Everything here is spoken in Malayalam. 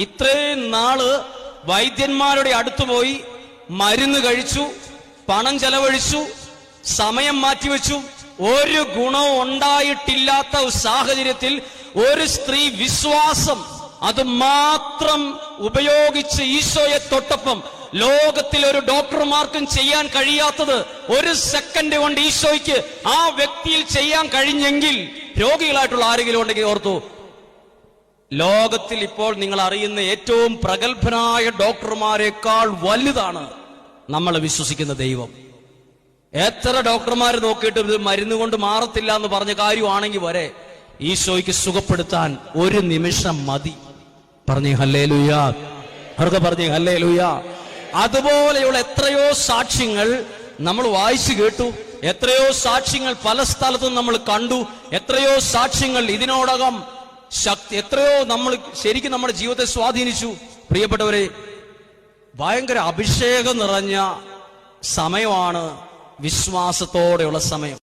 ഇത്രയും നാള് വൈദ്യന്മാരുടെ അടുത്ത് പോയി മരുന്ന് കഴിച്ചു, പണം ചെലവഴിച്ചു, സമയം മാറ്റിവെച്ചു, ഒരു ഗുണവും ഉണ്ടായിട്ടില്ലാത്ത സാഹചര്യത്തിൽ ഒരു സ്ത്രീ വിശ്വാസം അത് മാത്രം ഉപയോഗിച്ച് ഈശോയെ തൊട്ടപ്പം ലോകത്തിൽ ഒരു ഡോക്ടർമാർക്കും ചെയ്യാൻ കഴിയാത്തത് ഒരു സെക്കൻഡ് കൊണ്ട് ഈശോയ്ക്ക് ആ വ്യക്തിയിൽ ചെയ്യാൻ കഴിഞ്ഞെങ്കിൽ രോഗികളായിട്ടുള്ള ആരെങ്കിലും ഉണ്ടെങ്കിൽ ഓർത്തു, ലോകത്തിൽ ഇപ്പോൾ നിങ്ങൾ അറിയുന്ന ഏറ്റവും പ്രഗത്ഭനായ ഡോക്ടർമാരെക്കാൾ വലുതാണ് നമ്മൾ വിശ്വസിക്കുന്ന ദൈവം. എത്ര ഡോക്ടർമാർ നോക്കിയിട്ട് ഇത് മരുന്ന് കൊണ്ട് മാറത്തില്ല എന്ന് പറഞ്ഞ കാര്യമാണെങ്കിൽ വരെ ഈശോയ്ക്ക് സുഖപ്പെടുത്താൻ ഒരു നിമിഷം മതി. പറഞ്ഞേ ഹല്ലേലൂയാ, അവർക്ക് പറഞ്ഞേ ഹല്ലേലൂയാ. അതുപോലെയുള്ള എത്രയോ സാക്ഷ്യങ്ങൾ നമ്മൾ വായിച്ചു കേട്ടു, എത്രയോ സാക്ഷ്യങ്ങൾ പല സ്ഥലത്തും നമ്മൾ കണ്ടു, എത്രയോ സാക്ഷ്യങ്ങൾ ഇതിനോടകം എത്രയോ നമ്മൾ ശരിക്കും നമ്മുടെ ജീവിതത്തെ സ്വാധീനിച്ചു. പ്രിയപ്പെട്ടവരെ, ഭയങ്കര അഭിഷേകം നിറഞ്ഞ സമയമാണ് വിശ്വാസത്തോടെയുള്ള സമയം.